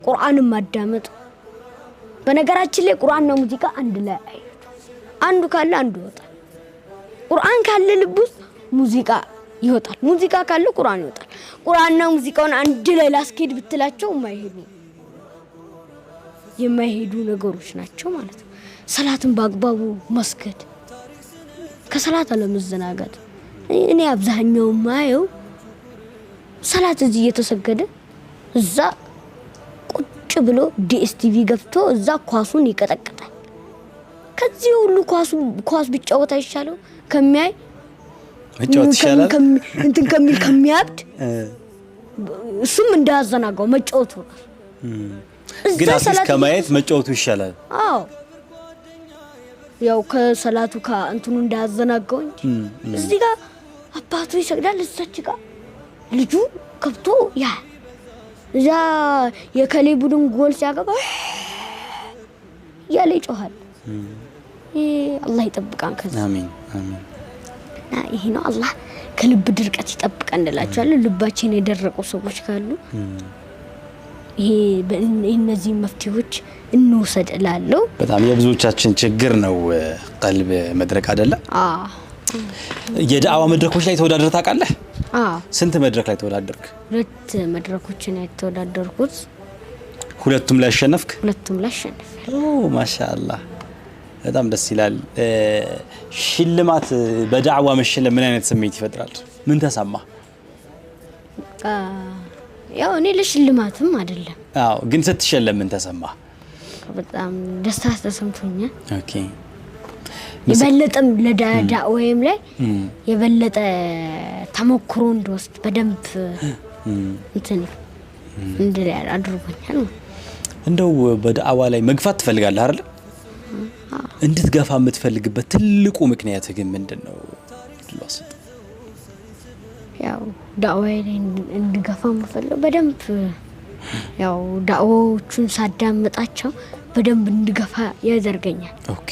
ቁርአንን ማዳመጥ በነገራችን ላይ ቁርአንና ሙዚቃ አንድ ላይ አንዱ ካለ አንዱ ይወጣል ቁርአን ካለ ልብስ ሙዚቃ ይወጣል ሙዚቃ ካለ ቁርአን ይወጣል ቁርአንና ሙዚቃውን አንድ ላይ ላስኬድ ብትላቸው የማይሄዱ ነገሮች ናቸው ማለት ነው ሰላትን በአግባቡ መስገድ ከሰላት አለመዘናጋት እኔ አብዛኛው ማየው ሰላት እዚህ እየተሰገደ እዛ ቁጭ ብሎ ዲኤስቲቪ ገብቶ እዛ ኳሱን ይቀጠቅጣል ከዚህ ሁሉ ኳስ ቢጫወት አይሻለው ከሚያይ መጫወት ይሻላል እንትን ከሚያብድ እሱም እንዳያዘናጋው መጫወቱ ግን አስስ ከማየት መጫወቱ ይሻላል አዎ ያው ከሰላቱ ከእንትኑ እንዳያዘናጋው እንጂ እዚህ ጋር አባቱ ይሰግዳል እዛች ጋር ልጁ ከብቶ ያ እዛ የከሌ ቡድን ጎል ሲያገባ ያለ ይጮሃል አላህ ይጠብቃን ከዛ አሜን አሜን ይሄ ነው አላህ ከልብ ድርቀት ይጠብቀን እንላችኋለን ልባችን የደረቁ ሰዎች ካሉ ይሄ እነዚህ መፍትሄዎች እንወሰድ እላለሁ በጣም የብዙዎቻችን ችግር ነው ቀልብ መድረቅ አይደለ የዳዋ መድረኮች ላይ ተወዳድረህ ታውቃለህ ስንት መድረክ ላይ ተወዳደርክ ሁለት መድረኮችን ተወዳደርኩት ሁለቱም ላይ አሸነፍክ ሁለቱም ላይ አሸነፍ ማሻአላህ በጣም ደስ ይላል ሽልማት በዳዋ መሸለም ምን አይነት ስሜት ይፈጥራል ምን ተሰማ ያው እኔ ለሽልማትም አይደለም አዎ ግን ስትሸለም ምን ተሰማ በጣም ደስታ ተሰምቶኛል ኦኬ የበለጠም ለዳዋዬም ላይ የበለጠ ተሞክሮ እንደወስድ በደንብ እንትን አድርጎኛል እንደው በዳዋ ላይ መግፋት ትፈልጋለህ አይደል እንድትገፋ የምትፈልግበት ትልቁ ምክንያት ግን ምንድነው ድላስጥ ያው ዳዋዬ ላይ እንድገፋ የምፈልገው በደንብ ያው ዳዋዎቹን ሳዳምጣቸው በደንብ እንድገፋ ያደርገኛል ኦኬ